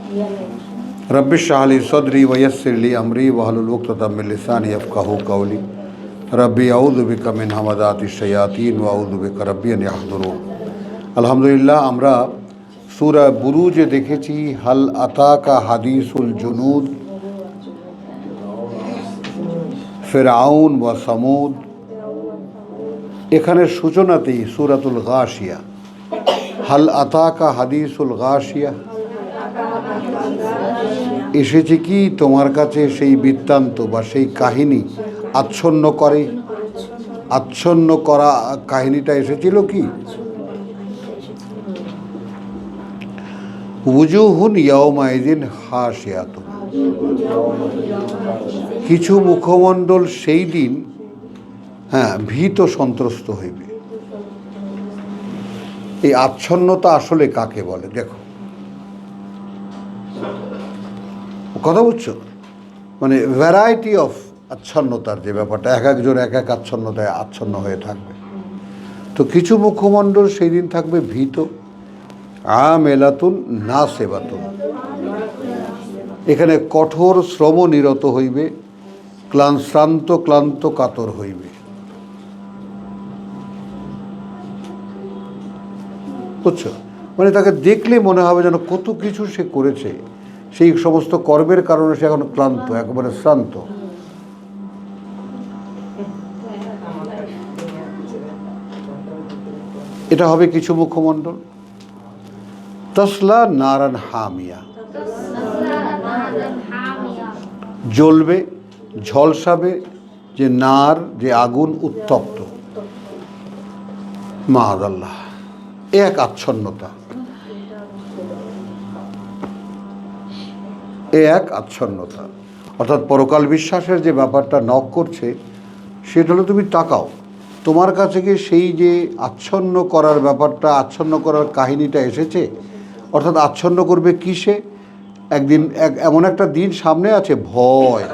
Rabbi इश्रह ली सदरी वयस्सिर ली अमरी वहलुल उक़दतम मिन लिसानी यफ़क़हू क़ौली rabbi अऊज़ु बिका मिन हमाज़ातिश शयातीन व अऊज़ु बिका रब्बि अन यहज़ुरून। अल्हम्दुलिल्लाह, আমরা সূরা বুরুজে দেখেছি হাল আতাকা হাদিসুল জুনুদ, ফিরআউন ওয়া সামুদ। এখানে সূচনাতেই সূরাতুল গাশিয়া, হাল আতাকা হাদিসুল গাশিয়া, এসেছে কি তোমার কাছে সেই বৃত্তান্ত বা সেই কাহিনী আচ্ছন্ন করা কাহিনীটা এসেছিল কি? উজুহুন ইয়াওমাইদিন হাসিয়াতুন, কিছু মুখমণ্ডল সেই দিন ভীত সন্ত্রস্ত হইবে। এই আচ্ছন্নতা আসলে কাকে বলে? দেখো, কথা বুঝছো? মানে ভ্যারাইটি অফ আচ্ছন্নতার যে ব্যাপারটা, এক একজন এক এক আচ্ছন্নতায় আচ্ছন্ন হয়ে থাকবে। তো কিছু মুখমণ্ডল সেই দিন থাকবে ভীত, আমেলাতুন নাসেবাতুন, এখানে কঠোর শ্রম নিরত হইবে, ক্লান্ত কাতর হইবে। বুঝছো? মানে তাকে দেখলে মনে হবে যেন কত কিছু সে করেছে, সেই সমস্ত কর্মের কারণে সে এখন ক্লান্ত, একেবারে শ্রান্ত। এটা হবে কিছু মুখমণ্ডল। তসলা নারান হামিয়া, জ্বলবে, ঝলসাবে যে নার, যে আগুন উত্তপ্ত। মাআযাল্লাহ, এক আচ্ছন্নতা, এক আচ্ছন্নতা। অর্থাৎ পরকাল বিশ্বাসের যে ব্যাপারটা নক করছে, সেটা হলো তুমি তাকাও, তোমার কাছে কি সেই যে আচ্ছন্ন করার ব্যাপারটা, আচ্ছন্ন করার কাহিনীটা এসেছে? অর্থাৎ আচ্ছন্ন করবে কিসে? একদিন এমন একটা দিন সামনে আছে, ভয়,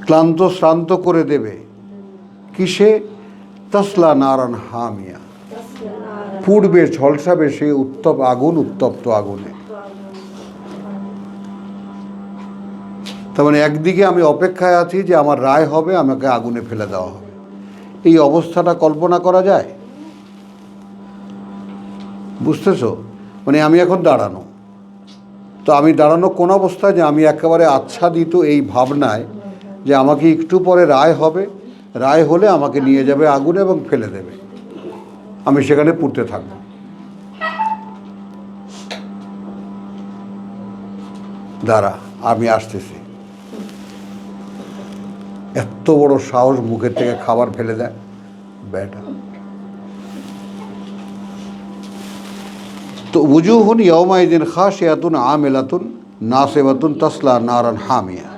ক্লান্ত শ্রান্ত করে দেবে। কিসে? তসলা নারান হামিয়া, পুড়বে, ঝলসাবে সেই উত্তপ্ত আগুনে। তার মানে একদিকে আমি অপেক্ষায় আছি যে আমার রায় হবে, আমাকে আগুনে ফেলে দেওয়া হবে। এই অবস্থাটা কল্পনা করা যায়? বুঝতেছো? মানে আমি এখন দাঁড়ানো, তো আমি দাঁড়ানো কোন অবস্থায়? যে আমি একেবারে আচ্ছাদিত এই ভাবনায় যে আমাকে একটু পরে রায় হবে, রায় হলে আমাকে নিয়ে যাবে আগুনে এবং ফেলে দেবে, আমি সেখানে পুড়তে থাকব। দাঁড়া, আমি আসতেছি। এত বড় সাহস, মুখের থেকে খাবার ফেলে দেয় বেটা। তো উজুহুন ইয়াওমাইদিন খাশিয়াতুন আমিলাতুন নাসিবাতুন তসলা নারান হামিয়া।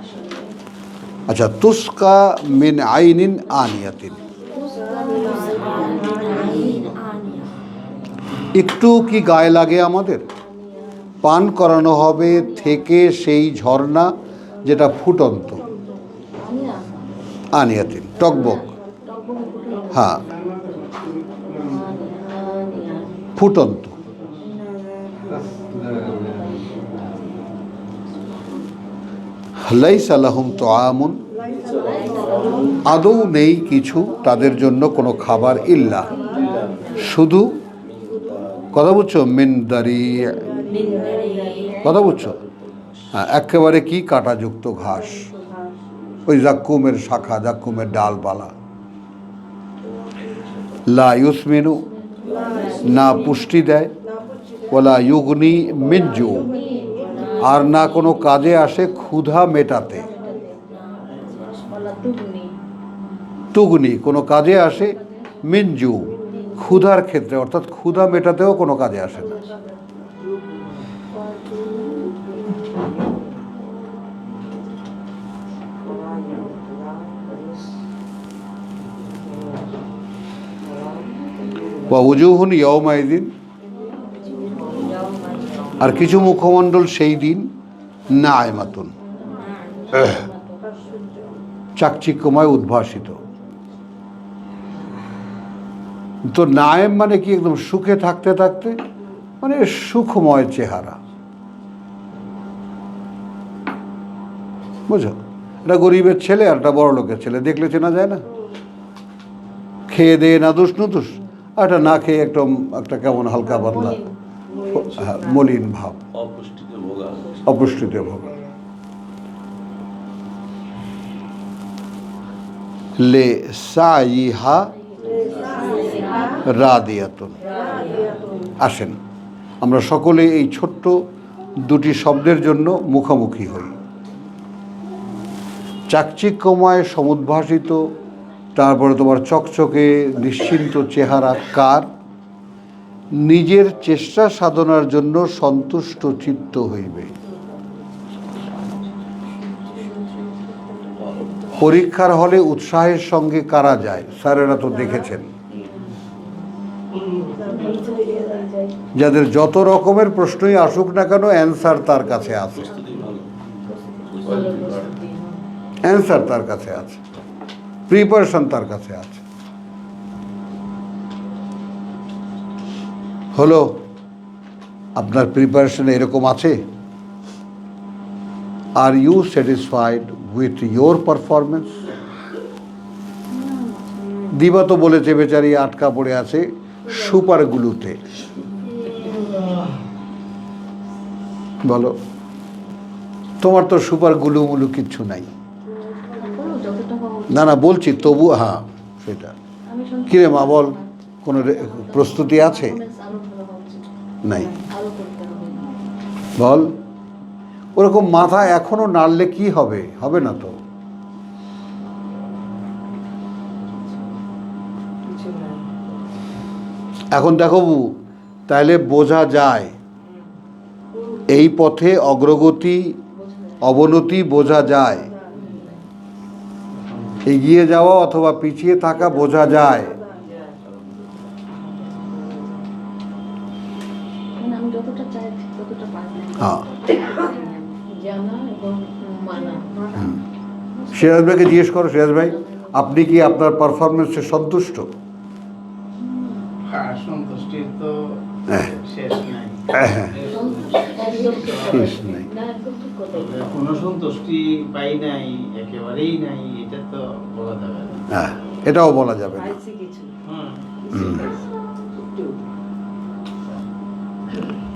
আচ্ছা, তুসকা মিন আইনিন আনিয়াতিন, একটু কি গায়ে লাগে আমাদের? পান করানো হবে থেকে সেই ঝর্ণা যেটা ফুটন্ত, আনিয়াতিন, টকবক, হ্যাঁ, ফুটন্ত। লাইসা লাহুম তুআমুন, আদৌ নেই কিছু তাদের জন্য কোনো খাবার, ইল্লা, শুধু, কথা বুঝছো, মিন দারি, কথা বুঝছো? হ্যাঁ, একেবারে কি কাঁটাযুক্ত ঘাস, ওই জাক্কুমের শাখা, জাক্কুমের ডালপালা। লা ইউসমিনু, না পুষ্টি দেয়, ওয়ালা ইউগনি মিন জু, আর না কোনো কাজে আসে ক্ষুধা মেটাতে। তুগনি, কোনো কাজে আসে, মিনজু, ক্ষুধার ক্ষেত্রে, অর্থাৎ ক্ষুধা মেটাতেও কোনো কাজে আসে না। ওয়া উজুহুন ইয়াওমাইদিন, আর কিছু মুখমণ্ডল সেই দিন নাইমাতুন, চাকচিক্যময়, উদ্ভাসিত। তো নায়েম মানে কি? একদম সুখে থাকতে থাকতে, মানে সুখময় চেহারা, বুঝো, এটা গরিবের ছেলে আর একটা বড় লোকের ছেলে, দেখলে চেনা যায় না? খেয়ে দেয়ে নাদুস নুদুস, আর একটা না খেয়ে একটা কেমন হালকা পাতলা, হ্যাঁ, মলিন ভাব, অপুষ্টিতে ভোগা। লে সাইহা রাদিয়াতুন। আসেন আমরা সকলে এই ছোট্ট দুটি শব্দের জন্য মুখোমুখি হই। চাকচিক্যময় সমুদ্ভাসিত, তারপরে তোমার চকচকে নিশ্চিন্ত চেহারা কার? নিজের চেষ্টা সাধনার জন্য সন্তুষ্ট চিত্ত হইবে। পরীক্ষার হলে উৎসাহের সঙ্গে কারা যায়? স্যারেরা তো দেখেছেন, যাদের যত রকমের প্রশ্নই আসুক না কেন অ্যান্সার তার কাছে আছে, অ্যান্সার তার কাছে আছে, প্রিপারেশন তার কাছে আছে। হলো আপনার প্রিপারেশন এরকম আছে? Are you satisfied with your performance? Diba তো বলেছে বেচারি আটকা পড়ে আছে সুপার গ্লুতে। বলো, তোমার তো সুপার গ্লু মুলু কিচ্ছু নাই। না না বলছি তবু, হ্যাঁ সেটা। কিরে মা বল, কোনো প্রস্তুতি আছে? নাই। বল, ওরকম মাথা এখনো নাড়লে কি হবে? হবে না তো। এখন দেখো, তাহলে বোঝা যায় এই পথে অগ্রগতি অবনতি বোঝা যায়, এগিয়ে যাওয়া অথবা পিছিয়ে থাকা বোঝা যায়। হ্যাঁ, সিরাজ ভাইকে জিজ্ঞেস করো, সিরাজ ভাই আপনি কি আপনার পারফরমেন্সে সন্তুষ্ট? সন্তুষ্টির তো শেষ নাই, শেষ নাই, কোনো সন্তুষ্টি পাই নাই, একেবারেই নাই, এটা তো বলা যাবে না। হ্যাঁ, এটাও বলা যাবে না।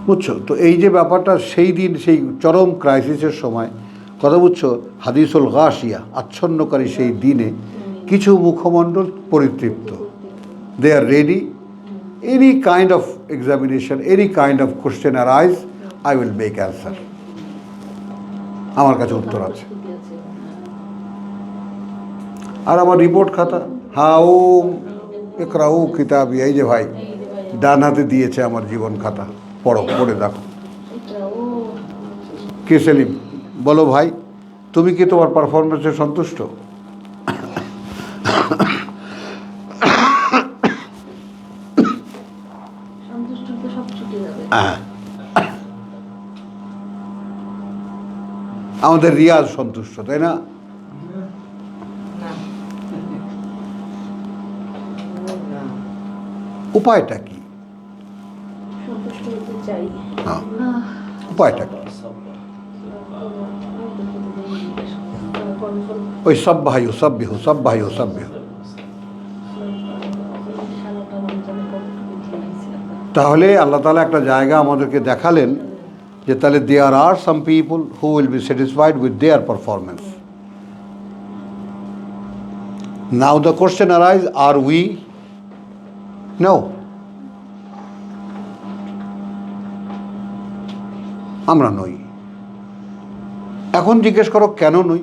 বুঝছো তো, এই যে ব্যাপারটা সেই দিন সেই চরম ক্রাইসিসের সময় কথা, বুঝছো, হাদিসুল গাশিয়া, আচ্ছন্নকারী সেই দিনে কিছু মুখমণ্ডল পরিতৃপ্ত, they are ready, any kind of examination, any kind of question arise, I will make answer. আমার কাছে উত্তর আছে। আর আমার রিপোর্ট খাতা, হাও একরাউ কিতাবি, এই যে ভাই ডান হাতে দিয়েছে আমার জীবন খাতা, পড়ো, পড়ে দেখো। কে সেলিম, বলো ভাই, তুমি কি তোমার পারফরমেন্সে সন্তুষ্ট? আমাদের রিয়াজ সন্তুষ্ট, তাই না? উপায়টা কি? হ্যাঁ, উপায়টা কি? ওই সব ভাই ও সব বিহু, সব ভাই ও সব বিহু। তাহলে আল্লাহ তাআলা একটা জায়গা আমাদেরকে দেখালেন যে তাহলে there are some people who will be satisfied with their performance. Now the question arise, are we? No, আমরা নই। এখন জিজ্ঞেস করো কেন নই?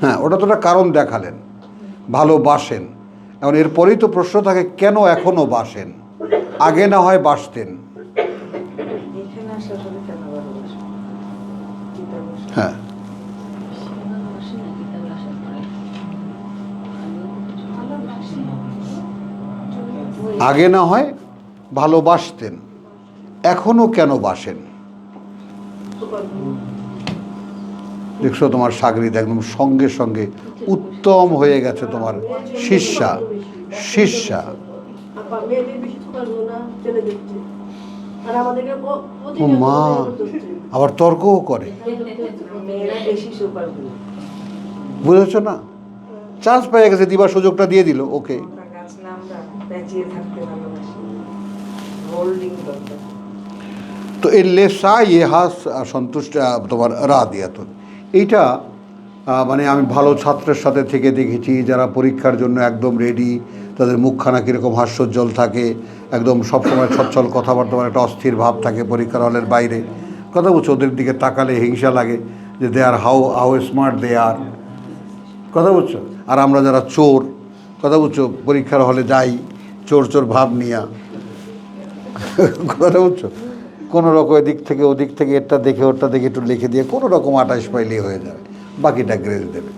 হ্যাঁ, ওটা তো একটা কারণ দেখালেন, ভালোবাসেন। এখন এরপরেই তো প্রশ্ন থাকে কেন এখনো বাসেন? আগে না হয় বাসতেন। হ্যাঁ, আগে না হয় ভালোবাসতেন, এখনো কেন বাসেন? দেখছো তোমার সাগরিদ একদম সঙ্গে সঙ্গে উত্তম হয়ে গেছে, তোমার শিষ্যা। শিষ্যা মেয়েদের বেশি পারবো না চলে যাচ্ছে আর আমাদেরকে ও মা, আবার তর্কও করে, মেয়েরা বেশি সুপার বুঝেছো না? চান্স পেয়ে গেছে, দিবার সুযোগটা দিয়ে দিল ওকে। গাছ না আমরা বেঁচিয়ে থাকতে ভালোবাসি, হোল্ডিং দরকার। তো এর লেসা ইয়ে হাস সন্তুষ্ট তোমার রাদিয়াত, এইটা মানে আমি ভালো ছাত্রের সাথে থেকে দেখেছি যারা পরীক্ষার জন্য একদম রেডি, তাদের মুখখানা কীরকম হাস্যোজ্জ্বল থাকে, একদম সবসময় সচ্ছল কথাবার্তা, একটা অস্থির ভাব থাকে পরীক্ষার হলের বাইরে। কথা বলছো, ওদের দিকে তাকালে হিংসা লাগে যে দে আর হাউ স্মার্ট দে আর, কথা বলছো। আর আমরা যারা চোর, কথা বলছো, পরীক্ষার হলে যাই চোর চোর ভাব নিয়া, কথা বলছো, কোনো রকম এদিক থেকে ওদিক থেকে এটা দেখে ওটা দেখে একটু লিখে দিয়ে কোনো রকম 28 পাইলেই হয়ে যাবে, বাকিটা গ্রেড দেবে।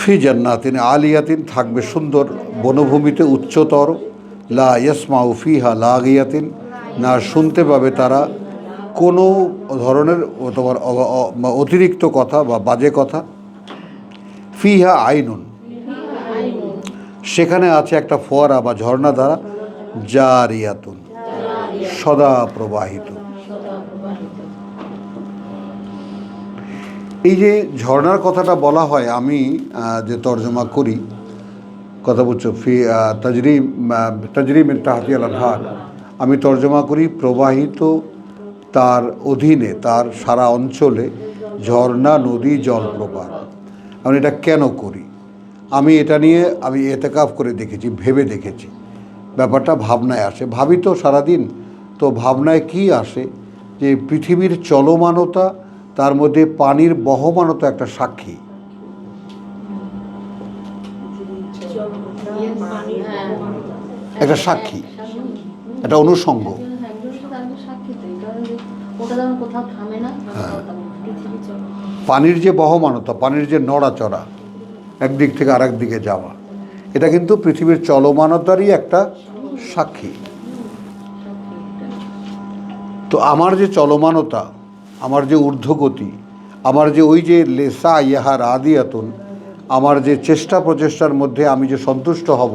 ফি জান্নাতিন আলিয়াতিন, থাকবে সুন্দর বনভূমিতে উচ্চতর, লা ইয়াসমাউ ফিহা লাগিয়াতিন, না শুনতে পাবে তারা কোনো ধরনের তোমার অতিরিক্ত কথা বা বাজে কথা। ফিহা আইনুন, সেখানে আছে একটা ফোয়ারা বা ঝর্ণা ধারা, জারিয়াতুন, সদা প্রবাহিত। এই যে ঝর্ণার কথাটা বলা হয়, আমি যে তর্জমা করি, কথা বলছো, তাজরিম তাহতিয়াল আনহার, আমি তর্জমা করি প্রবাহিত, তার অধীনে, তার সারা অঞ্চলে ঝর্ণা, নদী, জলপ্রপাত। আমি এটা কেন করি? আমি এটা নিয়ে আমি এতেকাফ করে দেখেছি, ভেবে দেখেছি, ব্যাপারটা ভাবনায় আসে, ভাবি তো সারাদিন। তো ভাবনায় কি আসে যে পৃথিবীর চলমানতা, তার মধ্যে পানির বহমানতা একটা সাক্ষী। একটা সাক্ষী, একটা অনুষঙ্গ। পানির যে বহমানতা, পানির যে নড়াচড়া, একদিক থেকে আরেক দিকে যাওয়া, এটা কিন্তু পৃথিবীর চলমানতারই একটা সাক্ষী। তো আমার যে চলমানতা, আমার যে ঊর্ধ্বগতি, আমার যে ওই যে লেসা ইহা রাদিয়াতুন, আমার যে চেষ্টা প্রচেষ্টার মধ্যে আমি যে সন্তুষ্ট হব,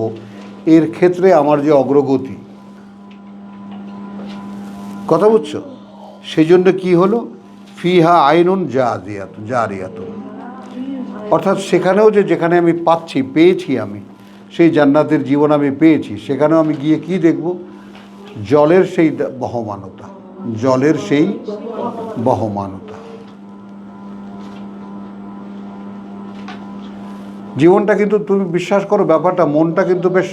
এর ক্ষেত্রে আমার যে অগ্রগতি, কথা বুঝছো, সেই জন্য কী হলো, ফিহা আইনুন জারিয়াতুন, অর্থাৎ সেখানেও যে যেখানে আমি পাচ্ছি, পেয়েছি, আমি সেই জান্নাতের জীবন আমি পেয়েছি, সেখানেও আমি গিয়ে কি দেখব, জলের সেই বহমানতা, জলের সেই বহমানতা। জীবনটা কিন্তু, তুমি বিশ্বাস করো ব্যাপারটা, মনটা কিন্তু বেশ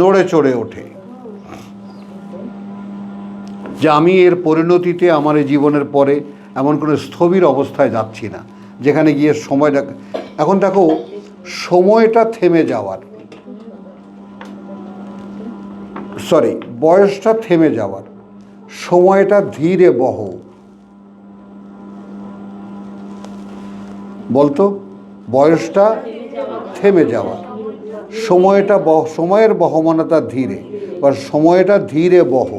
নড়ে চড়ে ওঠে যে আমি এর পরিণতিতে আমার এই জীবনের পরে এমন কোনো স্থবির অবস্থায় যাচ্ছি না, যেখানে গিয়ে সময়টা, এখন দেখো সময়টা থেমে যাওয়ার, বয়সটা থেমে যাওয়ার, সময়টা ধীরে বহ, বলতো, বয়সটা থেমে যাওয়ার, সময়ের বহমানতা ধীরে, বা সময়টা ধীরে বহ।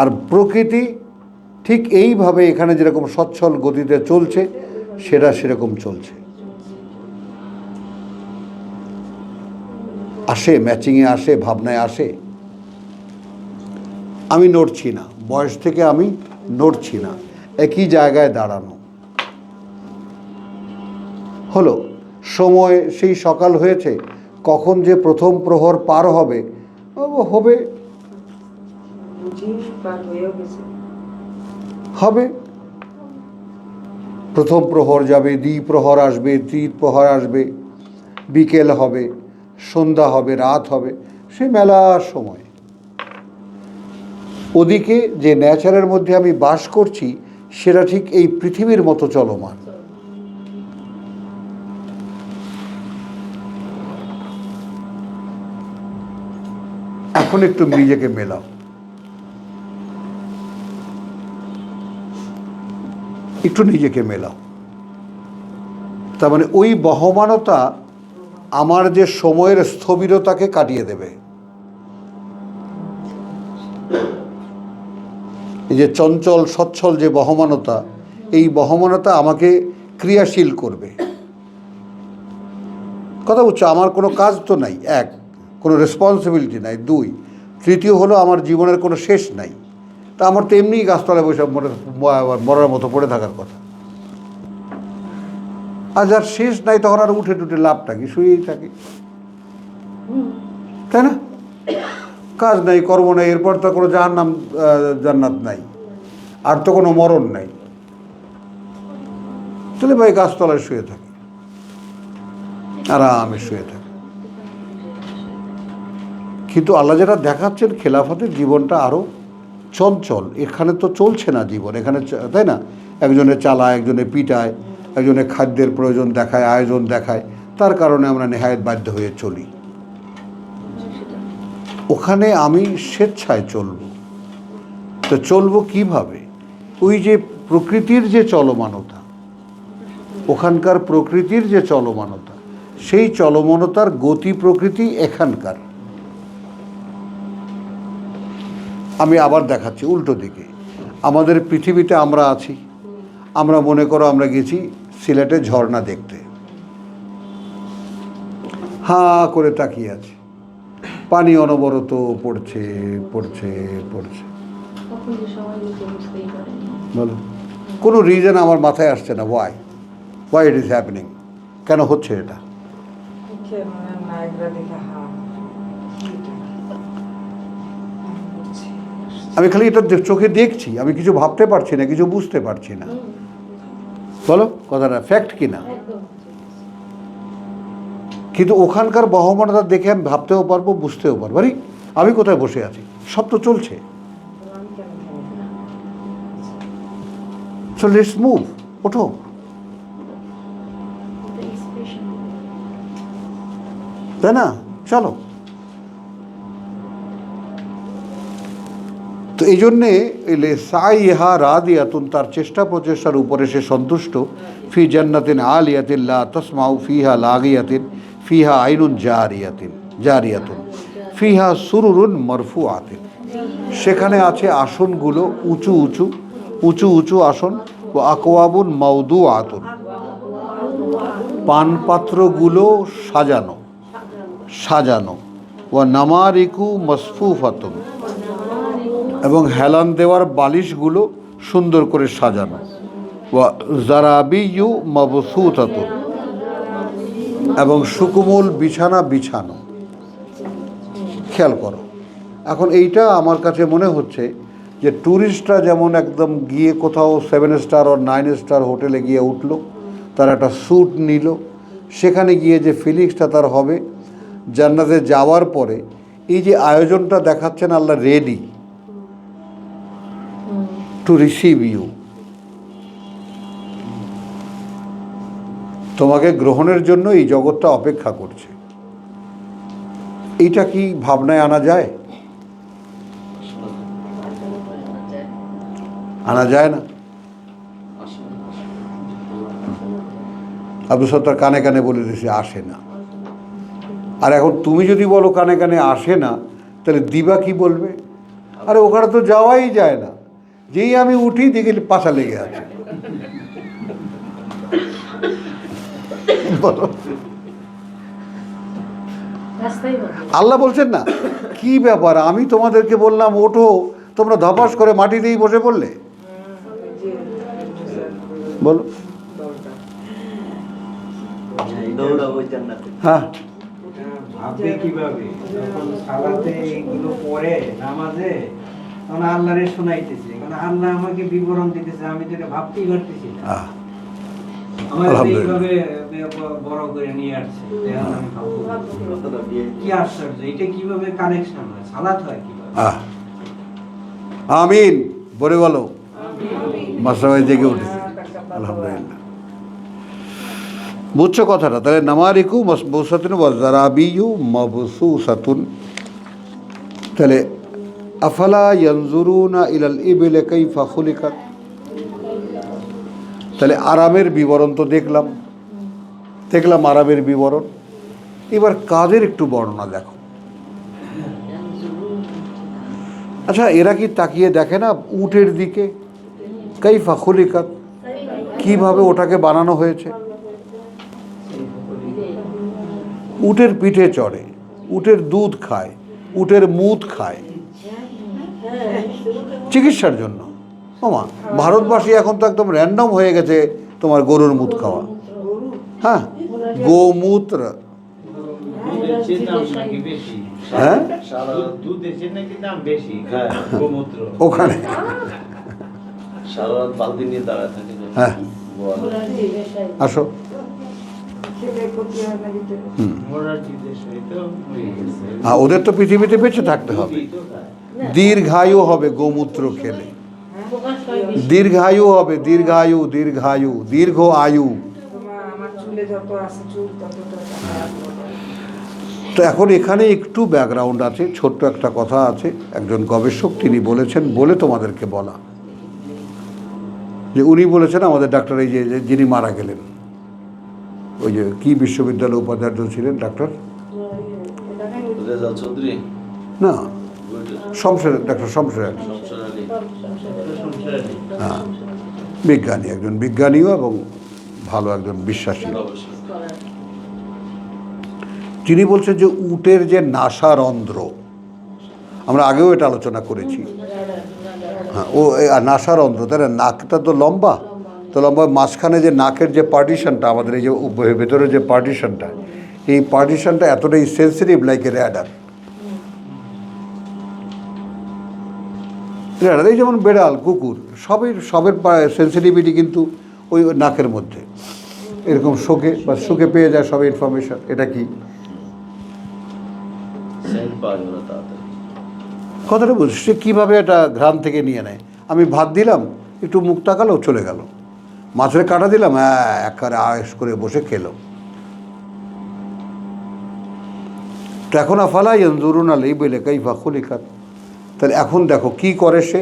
আর প্রকৃতি ঠিক এইভাবে এখানে যেরকম সচ্ছল গতিতে চলছে, সেটা সেরকম চলছে, আসে, ম্যাচিংয়ে আসে, ভাবনায় আসে। আমি নড়ছি না, বয়স থেকে আমি নড়ছি না, একই জায়গায় দাঁড়ানো হলো। সময় সেই সকাল হয়েছে, কখন যে প্রথম প্রহর পার হবে, হবে, প্রথম প্রহর যাবে, দ্বিপ্রহর আসবে, তৃপ্রহর আসবে, বিকেল হবে, সন্ধ্যা হবে, রাত হবে, সে মেলার সময়। ওদিকে যে নেচারের মধ্যে আমি বাস করছি, সেটা ঠিক এই পৃথিবীর মতো চলমান। এখন একটু নিজেকে মেলাও, একটু নিজেকে মেলাও। তার মানে ওই বহমানতা আমার যে সময়ের স্থবিরতাকে কাটিয়ে দেবে। এই যে চঞ্চল সচ্ছল যে বহমানতা, এই বহমানতা আমাকে ক্রিয়াশীল করবে। কথা বুঝছো, আমার কোনো কাজ তো নাই, এক, কোনো রেসপন্সিবিলিটি নাই, দুই, তৃতীয় হলো আমার জীবনের কোনো শেষ নাই। তা আমার তো এমনিই গাছতলায় বসে মরার মতো পড়ে থাকার কথা। আর যার শেষ নাই তখন আর উঠে টুটে লাভটা কি, শুয়েই থাকি, তাই না? কাজ নাই, কর্ম নাই, এরপর তো কোনো জাহান্নাম জান্নাত নাই, আর তো কোনো মরণ নাই। চলে ভাই গাছতলায় শুয়ে থাকি, আরামে শুয়ে থাকি। কিন্তু আল্লাহ যেটা দেখাচ্ছেন, খেলাফতের জীবনটা আরও চঞ্চল। এখানে তো চলছে না জীবন, এখানে তাই না, একজনে চালায়, একজনে পিটায়, একজনে খাদ্যের প্রয়োজন দেখায়, আয়োজন দেখায়, তার কারণে আমরা নেহায়েত বাধ্য হয়ে চলি। ওখানে আমি স্বেচ্ছায় চলব। তো চলব কিভাবে? ওই যে প্রকৃতির যে চলমানতা, ওখানকার প্রকৃতির যে চলমানতা, সেই চলমানতার গতি প্রকৃতি এখানকার। আমি আবার দেখাচ্ছি উল্টো দিকে। আমাদের পৃথিবীতে আমরা আছি, আমরা মনে করো আমরা গেছি সিলেটে ঝর্ণা দেখতে, হাঁ করে তাকিয়ে আছি, পানি অনবরত পড়ছে পড়ছে পড়ছে, বলো কোনো রিজন আমার মাথায় আসছে না। ওয়াই ইট ইজ হ্যাপেনিং, কেন হচ্ছে এটা? আমি খালি এটা চোখে দেখছি, আমি কিছু ভাবতে পারছি না, কিছু বুঝতে পারছি না। বলো কথাটা ফ্যাক্ট কিনা? কিন্তু ওখানকার বহমানতা দেখে আমি ভাবতেও পারবো, বুঝতেও পারবো। আরে আমি কোথায় বসে আছি, সব তো চলছে। সো লেটস মুভ, ওঠো। তাই না? চলো। তো এই জন্যে সাইহা রাদিয়াতুন, তার চেষ্টা প্রচেষ্টার উপরে সে সন্তুষ্ট। ফি জান্নাতিন আলিয়াতিন লা তাসমাউ ফিহা লাগিয়াতিন ফিহা আইনুন জারিয়াতুন ফিহা সুরুরুন মারফুআতিন, সেখানে আছে আসনগুলো উঁচু উঁচু উঁচু উঁচু আসন। ও আকওয়াবুন মাউদুআতুন, পানপাত্রগুলো সাজানো সাজানো। ও নামারিকু মাসফুফাতুন, এবং হেলান দেওয়ার বালিশগুলো সুন্দর করে সাজানো। ওয়া জারাবিয়ু মাবসুতাতুন, এবং সুকুমল বিছানা বিছানো। খেয়াল করো, এখন এইটা আমার কাছে মনে হচ্ছে যে ট্যুরিস্টরা যেমন একদম গিয়ে কোথাও 7 স্টার ও 9 স্টার হোটেলে গিয়ে উঠলো, তার একটা স্যুট নিল, সেখানে গিয়ে যে ফিলিংসটা তার হবে, জান্নাতে যাওয়ার পরে এই যে আয়োজনটা দেখাচ্ছেন আল্লাহ রেডি টু রিসিভ ইউ, তোমাকে গ্রহণের জন্য এই জগৎটা অপেক্ষা করছে। এইটা কি ভাবনায় আনা যায়? আনা যায় না। আব্দুল সত্তার কানে কানে বলে দিয়েছে আসে না। আর এখন তুমি যদি বলো কানে কানে আসে না, তাহলে দিবা কি বলবে? আরে ওখানে তো যাওয়াই যায় না, যেই আমি উঠি দেখি পাছা লেগে আছে। বলো, আল্লাহ বলছেন না কি ব্যাপার, আমি তোমাদেরকে বললাম ওঠো, তোমরা ধপাস করে মাটিতেই বসে পড়লে। বলো, হ্যাঁ ভাববে কিভাবে যখন সালাতে এগুলো পড়ে নামাজে, তখন আল্লাহরে শোনাইতেছে, কারণ আল্লাহ আমাকে বিবরণ দিতেছে, আমি তো এটা ভাবতেই পারতেছি না। আমার এইভাবে বড় করে নিয়ে আসছে, আমি ভাববো কি আশ্চর্য, এটা কিভাবে কানেকশন হয়, সালাত হয় কিভাবে। আমিন বলে বলো, মাসরাবাই জেগে উঠেছে, আলহামদুলিল্লাহ। বুঝছো কথাটা? তাহলে নামারিকু মসবুসাতুন ওয়া জারাবিয়ু মাবসুসাতুন। তাহলে আফালা ইয়ানজুরুনা ইলাল ইবিলি কাইফা খুলিকাত, তাহলে আরামের বিবরণ তো দেখলাম আরামের বিবরণ। এবার কাজের একটু বর্ণনা দেখো। আচ্ছা, এরা কি তাকিয়ে দেখে না উটের দিকে? কাইফা খুলিকাত, কিভাবে ওটাকে বানানো হয়েছে। উটের পিঠে চড়ে, উটের দুধ খায়, উটের মুদ খায় চিকিৎসার জন্য। ওমা, ভারতবাসী এখন তো একদম র্যান্ডম হয়ে গেছে তোমার গরুর মুদ খাওয়া। হ্যাঁ, গোমূত্র। দুধের চেয়ে দাম নাকি বেশি। হ্যাঁ, দুধের চেয়ে নাকি দাম বেশি গোমূত্র। ওখানে সারা রাত বালতি নিয়ে দাঁড়ায় থাকে। হ্যাঁ, আসো। খেলে ক্ষতি হয় না ভিতরে। মোরারজিদের সহিত হয়ে গেছে। হ্যাঁ, ওদের তো পৃথিবীতে বেঁচে থাকতে হবে, দুধই তো খায়। দীর্ঘায়ু হবে গোমূত্র খেলে, দীর্ঘায়ু হবে, দীর্ঘায়ু, দীর্ঘায়ু, দীর্ঘ আয়ু। আমার চুলে যত আছে চুল ততটা তো এখন এখানে একটু ব্যাকগ্রাউন্ড আছে, ছোট্ট একটা কথা আছে। একজন গবেষক তিনি বলেছেন, বলে তোমাদেরকে বলা, যে উনি বলেছেন আমাদের ডাক্তার, এই যে যিনি মারা গেলেন, ওই যে কি বিশ্ববিদ্যালয় উপাচার্য ছিলেন ডাক্তার, রেজাল চৌধুরী, না শমশের, ডাক্তার শমশের আলী। শমশের আলী। হ্যাঁ, বিজ্ঞানী, একজন বিজ্ঞানীও এবং ভালো একজন বিশ্বাসী। অবশ্যই। তিনি বলছেন যে উটের যে নাসারন্ধ্র, আমরা আগেও এটা আলোচনা করেছি। হ্যাঁ, ও নাসারন্ধ্র, তাই না? নাকটা তো লম্বা, তো লম্বা, মাঝখানে যে নাকের যে পার্টিশনটা, আমাদের এই যে ভেতরে যে পার্টিশনটা, এই পার্টিশনটা এতটাই sensitive, like a radar. Radar, এই যেমন বেড়াল, কুকুর, সবের সেন্সিটিভিটি কিন্তু ওই নাকের মধ্যে, এরকম শোকে পেয়ে যায় সব ইনফরমেশন। এটা কি সেন্ট পাওয়া গেল তাড়াতাড়ি। কথাটা বুঝ, সে কীভাবে এটা ঘ্রাণ থেকে নিয়ে নেয়। আমি ভাত দিলাম, একটু মুখ তাকালো, চলে গেল। মাছের কাঁটা দিলাম, হ্যাঁ, একবারে আয়েস করে বসে খেলো। তো এখন আফালা ইয়ানজুরুনা লাইবিল কাইফা খুলিকাত। তাহলে এখন দেখো কি করে সে,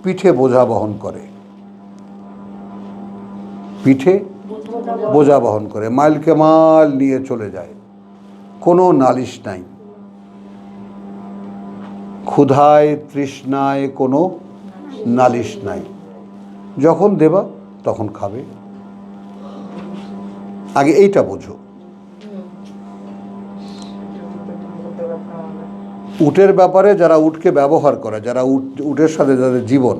পিঠে বোঝা বহন করে, পিঠে বোঝা বহন করে, মাইলকে মাইল নিয়ে চলে যায়, কোনো নালিশ নাই, ক্ষুধায় তৃষ্ণায় কোনো নালিশ নাই, যখন দেবা তখন খাবে। আগে এইটা বোঝো। উটের ব্যাপারে যারা উটকে ব্যবহার করে, যারা উটের সাথে যাদের জীবন,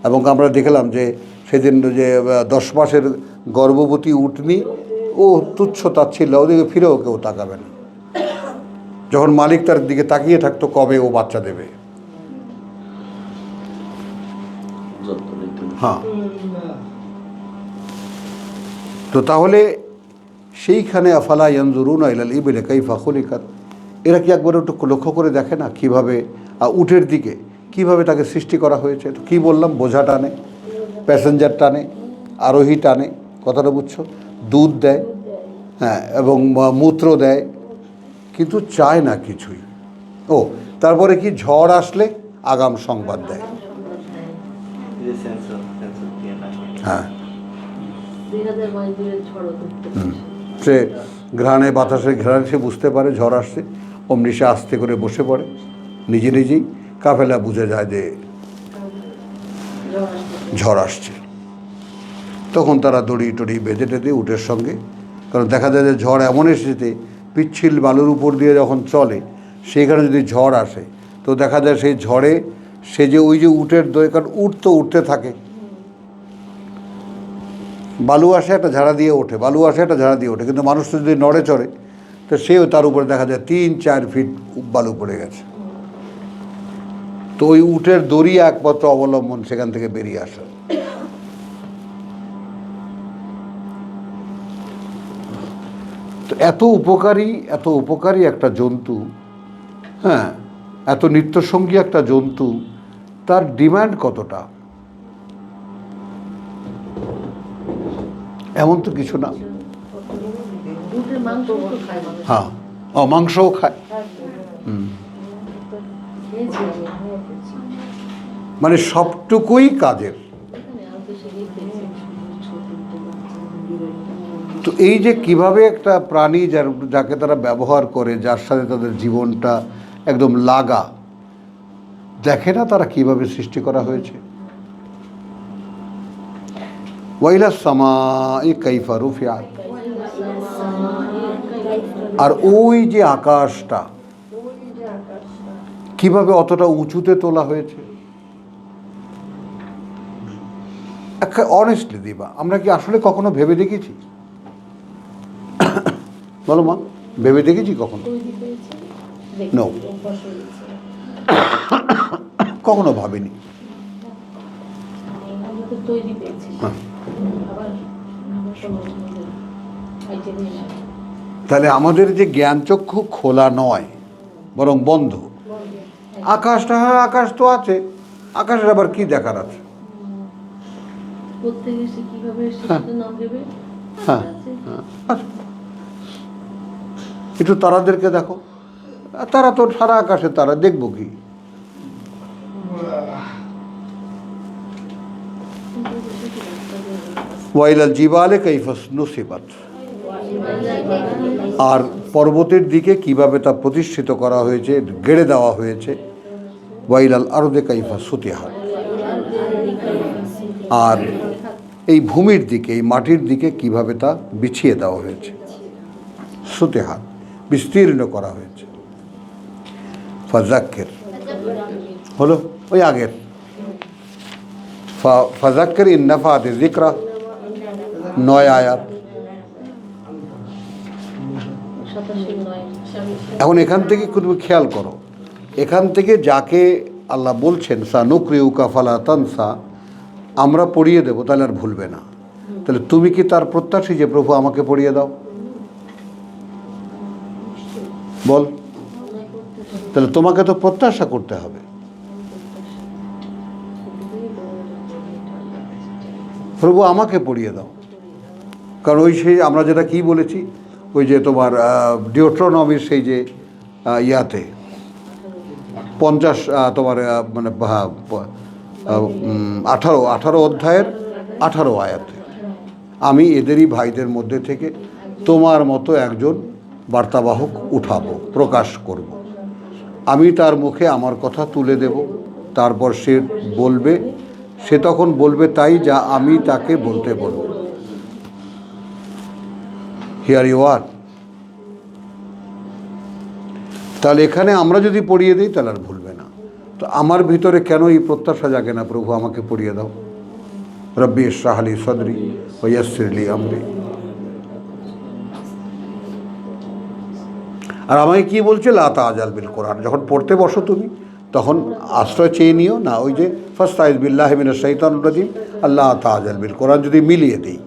এবং আমরা দেখলাম যে সেদিন যে 10 মাসের গর্ভবতী উটনি, ও তুচ্ছ তাচ্ছিল্য, ওদিকে ফিরেও কেউ তাকাবে না, যখন মালিক তার দিকে তাকিয়ে থাকতো কবে ও বাচ্চা দেবে। যত্ন নিতে হবে। হ্যাঁ, তো তাহলে সেইখানে আফালা ইয়ানজুরুনা ইলাল ইবিলি কাইফা খুলিকাত, এরা কি একবার একটু লক্ষ্য করে দেখে না কীভাবে উটের দিকে কীভাবে তাকে সৃষ্টি করা হয়েছে? তো কী বললাম, বোঝা টানে, প্যাসেঞ্জার টানে, আরোহী টানে, কথাটা বুঝছো, দুধ দেয়, হ্যাঁ, এবং মূত্র দেয়, কিন্তু চায় না কিছুই। ও, তারপরে কি, ঝড় আসলে আগাম সংবাদ দেয়। হ্যাঁ, সে ঘ্রাণে, বাতাসের ঘ্রাণে সে বুঝতে পারে ঝড় আসছে, অমনি সে আস্তে করে বসে পড়ে, নিজেই কাফেলা বুঝে যায় যে ঝড় আসছে। তখন তারা দড়ি টড়ি বেঁধে টেঁধে উটের সঙ্গে, কারণ দেখা যায় যে ঝড় এমন এসেছে, পিচ্ছিল বালুর উপর দিয়ে যখন চলে, সেইখানে যদি ঝড় আসে, তো দেখা যায় সেই ঝড়ে সে যে ওই যে উটের দই, কারণ উট তো উঠতে থাকে, বালু আসে একটা ঝাড়া দিয়ে ওঠে, বালু আসে একটা ঝাড়া দিয়ে ওঠে, কিন্তু মানুষ তো যদি নড়ে চড়ে, তো সেও তার উপরে দেখা যায় 3-4 ফিট বালু পড়ে গেছে। তো ওই উটের দড়ি একমাত্র অবলম্বন সেখান থেকে বেরিয়ে আসা। তো এত উপকারী একটা জন্তু, হ্যাঁ, এত নিত্যসঙ্গী একটা জন্তু, তার ডিমান্ড কতটা? এমন তো কিছু না। হ্যাঁ, মাংসও খায়। মানে সবটুকুই কাজের। তো এই যে কিভাবে একটা প্রাণী যাকে তারা ব্যবহার করে, যার সাথে তাদের জীবনটা একদম লাগা, দেখে না তারা কিভাবে সৃষ্টি করা হয়েছে। ওয়াইলাস সামাই কাইফা রুফিআত, আর ওই যে আকাশটা ওই যে আকাশটা, কিভাবে অতটা উঁচুতে তোলা হয়েছে, অনেস্টলি দিবা, আমরা কি আসলে কখনো ভেবে দেখেছি? বলো মা, ভেবে দেখেছি কখনো? তৈরি হয়েছে, No. দেখছি, অভ্যাস হয়েছে। কখনো ভাবিনি। আমরা তো তৈরি পেয়েছি, হ্যাঁ। আবার আমার কোনো আইটেমই নাই। তাহলে আমাদের যে জ্ঞানচক্ষু খোলা নয়, বরং বন্ধ। আকাশটা, হ্যাঁ আকাশ তো আছে, আকাশের আবার কি দেখার আছে? প্রত্যেকে এসে কিভাবে এসে হ্যাঁ। সেটা নাম দেবে। হ্যাঁ, হ্যাঁ, আচ্ছা। একটু তারাদেরকে দেখো, তারা তো সারা আকাশে, তারা দেখবো কি? ওয়াইলাল জিবালে কাইফাস নুসিবাত, আর পর্বতের দিকে কিভাবে তা প্রতিষ্ঠিত করা হয়েছে, গেড়ে দেওয়া হয়েছে। ওয়াইলাল আরদে কাইফা সুতিহাত, আর এই ভূমির দিকে, এই মাটির দিকে কিভাবে তা বিছিয়ে দেওয়া হয়েছে, সুতিহাত, বিস্তীর্ণ করা হয়েছে। ফাজাক্কের হলো ওই আগের, ফাজাক্কের ইন্নাফাতে যিকরা, 9 আয়াত। 87-9 এখন এখান থেকে তুমি খেয়াল করো, এখান থেকে যাকে আল্লাহ বলছেন সা নুকরিউকা ফালা তানসা, আমরা পড়িয়ে দেবো, তাহলে আর ভুলবে না। তাহলে তুমি কি তার প্রত্যাশী যে প্রভু আমাকে পড়িয়ে দাও? বল, তাহলে তোমাকে তো প্রত্যাশা করতে হবে, প্রভু আমাকে পড়িয়ে দাও। কারণ ওই সেই আমরা যেটা কি বলেছি, ওই যে তোমার ডিওট্রোনমির সেই যে ইয়াতে 50 তোমার মানে 18 অধ্যায়ের 18 আয়াতে, আমি এদেরই ভাইদের মধ্যে থেকে তোমার মতো একজন বার্তাবাহক উঠাবো, প্রকাশ করব। আমি তার মুখে আমার কথা তুলে দেব, তারপর সে বলবে, সে তখন বলবে তাই যা আমি তাকে বলতে বলবো। Here you are. তাহলে এখানে আমরা যদি পড়িয়ে দিই তাহলে আর ভুলবে না। তো আমার ভিতরে কেন এই প্রত্যাশা জাগে না, প্রভু আমাকে পড়িয়ে দাও? রব্বি ইশরাহ লি সদরি ওয়া ইয়াসসির লি আমরি। আর আমাকে কি বলছে, লা তাআজাল বিল কোরআন, যখন পড়তে বসো তুমি তখন আশ্রয় চেয়ে নিও না। ওই যে ফাস্তাইজ বিল্লাহি মিনাশ শাইতানির রাজিম, আল্লাহ তাআজাল বিল কোরআন যদি মিলিয়ে দিই,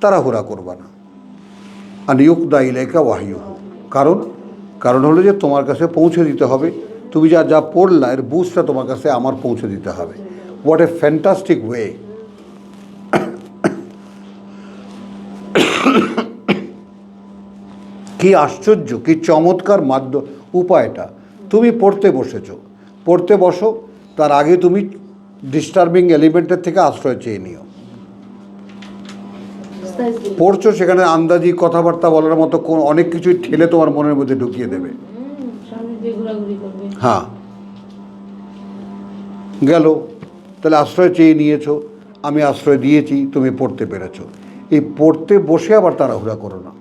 তাড়াহুড়া করবা না। আন ইউকদা ইলাইকা ওয়াহয়ুহু, কারণ হলো যে তোমার কাছে পৌঁছে দিতে হবে, তুমি যা যা পড়লা এর বুঝটা তোমার কাছে আমার পৌঁছে দিতে হবে। What a fantastic way! কি আশ্চর্য, কি চমৎকার উপায়টা! তুমি পড়তে বসেছো, পড়তে বসো, তার আগে তুমি ডিস্টার্বিং এলিমেন্টের থেকে আশ্রয় চেয়ে নিও। পড়ছো, সেখানে আন্দাজি কথাবার্তা বলার মতো অনেক কিছুই ঠেলে তোমার মনের মধ্যে ঢুকিয়ে দেবে। সামনে দিয়ে ঘোরাঘুরি করবে। হ্যাঁ, গেল, তাহলে আশ্রয় চেয়ে নিয়েছো, আমি আশ্রয় দিয়েছি, তুমি পড়তে পেরেছো। এই পড়তে বসে আবার তাড়াহুড়া করো না।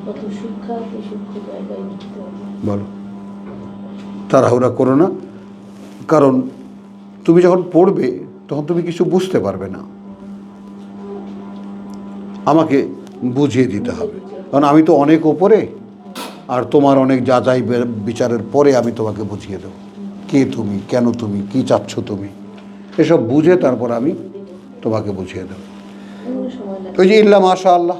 কত শিক্ষা, কি সূক্ষ্ম জায়গায় নিতে হবে। বলো, তাড়াহুড়া করো না, কারণ তুমি যখন পড়বে তখন তুমি কিছু বুঝতে পারবে না, আমাকে বুঝিয়ে দিতে হবে। কারণ আমি তো অনেক ওপরে, আর তোমার অনেক যাচাই বিচারের পরে আমি তোমাকে বুঝিয়ে দেবো কে তুমি, কেন তুমি, কি চাচ্ছ তুমি, এসব বুঝে তারপর আমি তোমাকে বুঝিয়ে দেবো। সময় লাগবে, ওই যে ইল্লা মাশা আল্লাহ,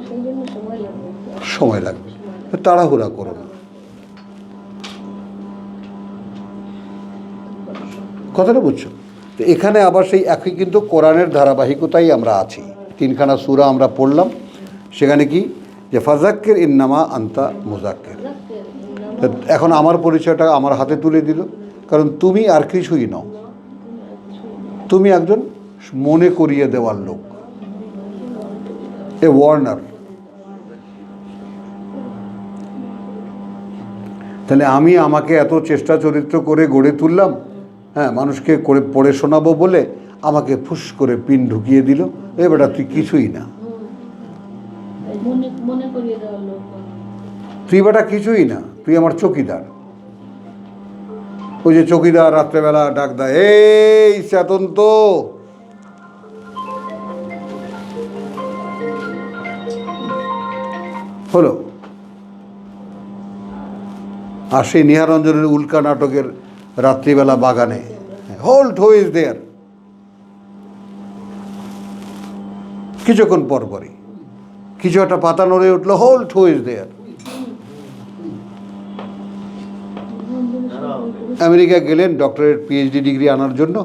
সেই জন্য সময় লাগবে। সময় লাগবে, তাড়াহুড়া করো না। কথাটা বুঝছো? তো এখানে আবার সেই একই কিন্তু কোরআনের ধারাবাহিকতাই আমরা আছি। 3খানা সূরা আমরা পড়লাম, সেখানে কি যে ফাজাক্কির ইন্নামা আনতা মুজাক্কির। এখন আমার পরিচয়টা আমার হাতে তুলে দিল, কারণ তুমি আর কিছুই নও, তুমি একজন মনে করিয়ে দেওয়ার লোক, এ ওয়ার্নার। তাহলে আমি আমাকে এত চেষ্টা চরিত্র করে গড়ে তুললাম, হ্যাঁ, মানুষকে করে পড়ে শোনাবো বলে আমাকে ফুস করে পিন ঢুকিয়ে দিল, এ বেটা তুই কিছুই না, মনে মনে করিয়ে দেওয়ার লোক তুই বেটা কিছুই না, তুই আমার চকিদার। ওই যে চকিদার রাত্রেবেলা ডাক দেয়, এই চেতন তো, হলো। আর সেই নিহারঞ্জনের উল্কা নাটকের রাত্রিবেলা বাগানে, হোল্ড হু ইজ দেয়ার, কিছুক্ষণ পর পরই কিছু একটা পাতা নড়ে উঠলো, hold who is there. America গেলেন ডক্টরেট পিএইচডি ডিগ্রি আনার জন্য,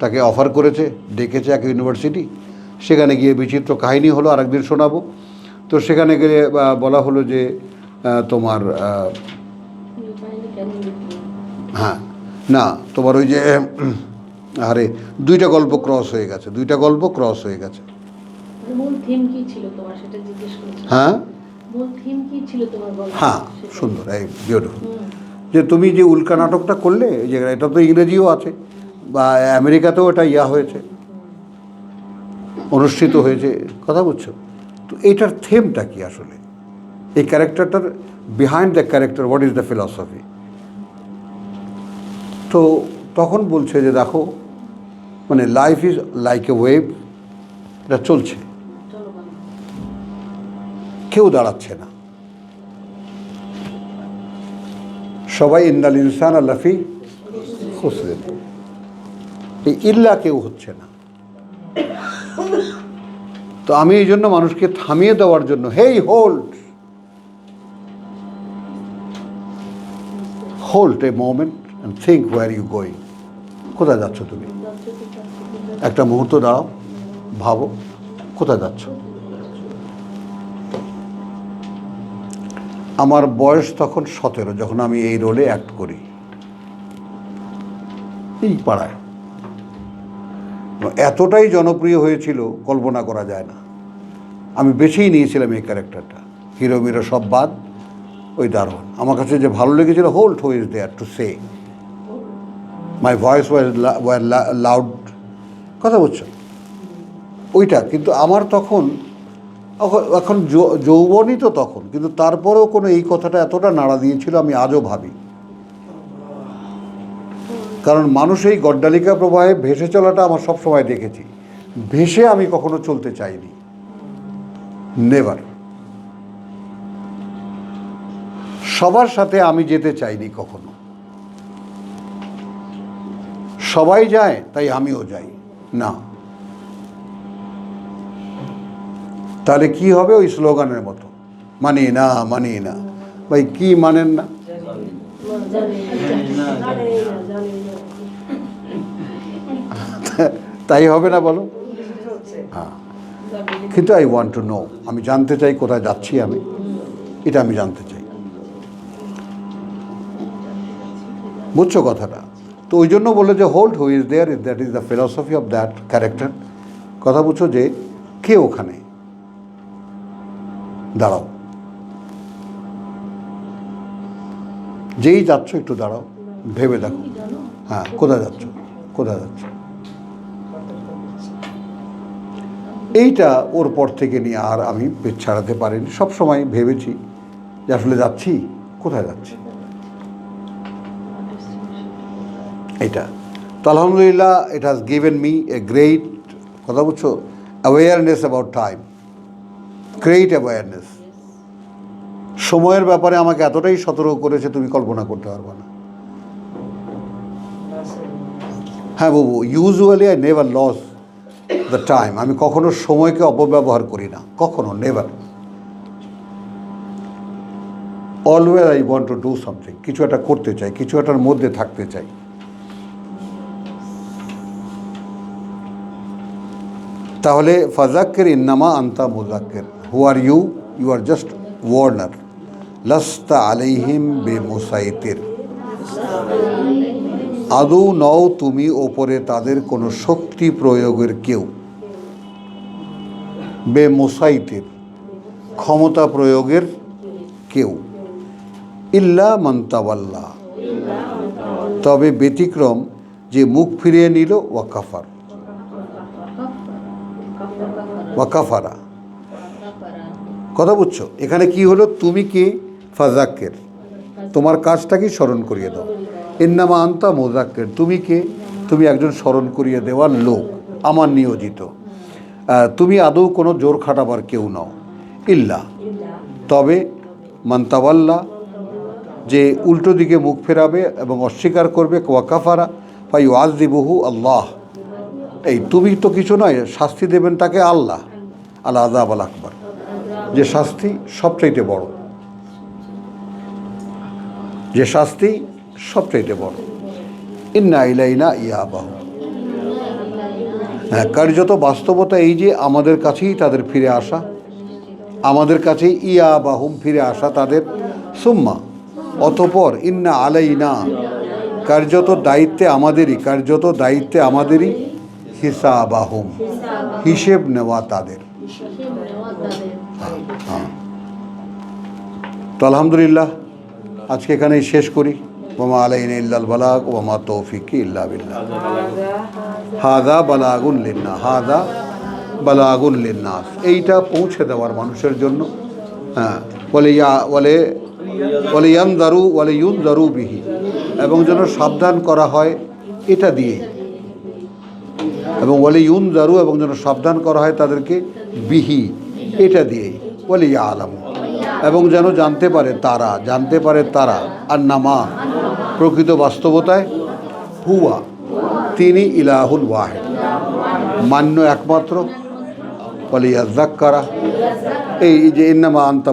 তাকে অফার করেছে, ডেকেছে এক ইউনিভার্সিটি। সেখানে গিয়ে বিচিত্র কাহিনী হলো, আরেকদিন শোনাবো। তো সেখানে গেলে বলা হলো যে তোমার হ্যাঁ না তোমার ওই যে আরে দুইটা গল্প ক্রস হয়ে গেছে, মূল থিম কি ছিল তোমার সেটা জিজ্ঞেস করেছি। হ্যাঁ মূল থিম কি ছিল তোমার গল্প? হ্যাঁ সুন্দর, এই বিউটিফুল। যে তুমি যে উল্কা নাটকটা করলে, যে এটা তো ইংরেজিও আছে বা আমেরিকাতেও এটা হয়েছে, অনুষ্ঠিত হয়েছে, কথা বুঝছো? তো এইটার থিমটা কি আসলে, এই ক্যারেক্টারটার behind the character, what is the philosophy? তো তখন বলছে যে দেখো, মানে life is like a wave, এটা চলছে, কেউ দাঁড়াচ্ছে না, সবাই ইন্নাল ইনসান লাফি খুসরিন, এই ইল্লা কেউ হচ্ছে না। তো আমি এই জন্য মানুষকে থামিয়ে দেওয়ার জন্য, hey hold a moment and think where you going, কোথায় যাচ্ছ তুমি? একটা মুহূর্ত দাঁড়াও, ভাবো কোথায় যাচ্ছ। আমার বয়স তখন 17 যখন আমি এই রোলে অ্যাক্ট করি এই পাড়ায়। এতটাই জনপ্রিয় হয়েছিল কল্পনা করা যায় না। আমি বেছেই নিয়েছিলাম এই ক্যারেক্টারটা, হিরো মিরো সব বাদ, ওই দারোয়ান। আমার কাছে যে ভালো লেগেছিল, hold who is there to say, my voice were loud, কথা বুঝছো ওইটা। কিন্তু আমার তখন, এখন যৌবনই তো তখন, কিন্তু তারপরেও কোনো এই কথাটা এতটা নাড়া দিয়েছিল আমি আজও ভাবি। কারণ মানুষ এই গড্ডালিকা প্রবাহে ভেসে চলাটা আমার সবসময় দেখেছি, ভেসে আমি কখনো চলতে চাইনি, নেভার। সবার সাথে আমি যেতে চাইনি কখনো, সবাই যায় তাই আমিও যাই না। তাহলে কি হবে? ওই স্লোগানের মতো, মানি না ভাই, কি মানেন না? তাই হবে না বলো? হ্যাঁ, কিন্তু আই ওয়ান্ট টু নো, আমি জানতে চাই কোথায় যাচ্ছি আমি, এটা আমি জানতে চাই, বুঝছো কথাটা? তো ওই জন্য বলে যে hold who is there, that is the philosophy of that character. কথা বুঝছো যে কে ওখানে, দাঁড়াও, যেই যাচ্ছ একটু দাঁড়াও, ভেবে দেখো, হ্যাঁ কোথায় যাচ্ছ। এইটা ওর পর থেকে নিয়ে আর আমি পেট ছাড়াতে পারিনি। সবসময় ভেবেছি যে আসলে যাচ্ছি, কোথায় যাচ্ছি, এটা। তো আলহামদুলিল্লাহ, it has given me a great, কথা বুঝছো, awareness about time, great awareness. সময়ের ব্যাপারে আমাকে এতটাই সতর্ক করেছে তুমি কল্পনা করতে পারবে না। হ্যাঁ বাবু, usually I never loss the time, আমি কখনো সময়কে অপব্যবহার করি না, কখনো, never. Always I want to do something, কিছু একটা করতে চাই, কিছু একটার মধ্যে থাকতে চাই। তাহলে ফাজাক্কির ইন্নামা আনতা মুজাক্কির, who are you? You are just warner, লাস্তা আলাইহিম বেমুসাইতির, আদৌ নও তুমি ওপরে তাদের কোনো শক্তি প্রয়োগের কেউ, বেমুসাইতির, ক্ষমতা প্রয়োগের কেউ, ইল্লা মান তাওয়াল্লা, তবে ব্যতিক্রম যে মুখ ফিরিয়ে নিল, ওয়া কাফারা, কথা বুঝছো? এখানে কি হলো, তুমি কে? ফাজাক্কের, তোমার কাজটাকে স্মরণ করিয়ে দাও। ইন্নামা আনতা মুযাক্কির, তুমি কে? তুমি একজন স্মরণ করিয়ে দেওয়ার লোক, আমার নিয়োজিত। তুমি আদৌ কোনো জোর খাটাবার কেউ নও। ইল্লা, তবে মান তাওয়াল্লা, যে উল্টো দিকে মুখ ফেরাবে এবং অস্বীকার করবে, ওয়া কাফারা ফায়ুআযিবুহু আল্লাহ, এই তুমি তো কিছু নয়, শাস্তি দেবেন তাকে আল্লাহ। আল আযাব আল আকবার, যে শাস্তি সবচাইতে বড়, যে শাস্তি সবচাইতে বড়। ইন্না ইলাইনা ইয়াবাহুম, হ্যাঁ, কার্যত বাস্তবতা এই যে আমাদের কাছেই তাদের ফিরে আসা, আমাদের কাছেই ইয়াবাহুম ফিরে আসা তাদের। সুম্মা, অতপর, ইন্না আলাইনা, কার্যত দায়িত্বে আমাদেরই, কার্যত দায়িত্বে আমাদেরই, হিসাবাহুম, হিসেব নেওয়া তাদের। হ্যাঁ, তো আলহামদুলিল্লাহ আজকে এখানেই শেষ করি। ওমা আলাইনা ইল্লাল বালাগ ওমা তৌফিকি ইল্লা বিল্লাহ। হাদা বালাগুন লিন্নাস, হাদা বালাগুন লিন্নাস, এইটা পৌঁছে দেওয়ার মানুষের জন্য। হ্যাঁ, বলে ইয়ানদারু বিহি, এবং যেন সাবধান করা হয় এটা দিয়েই, এবং ওয়ালিউনজারু, এবং যেন সাবধান করা হয় তাদেরকে বিহি, এটা দিয়েই। ওয়ালিয়ালামু, এবং যেন জানতে পারে তারা আন্নামা, প্রকৃত বাস্তবতায়, হুয়া, তিনি ইলাহুল ওয়াহিদ, মান্য একমাত্র। ওয়ালিয়াযাক্কারা, এই যে ইন্নামা আনতা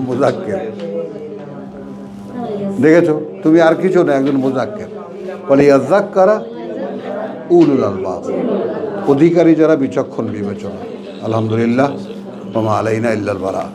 মুযাক্কির, দেখেছো, তুমি আর কিছু না, একজন মুযাক্কির। ওয়ালিয়াযাক্কারা উলুল আলবাব, অধিকারী যারা বিচক্ষণ বিবেচনা। আলহামদুলিল্লাহ, ওমা আলাইনা ইল্লাল বালাগ।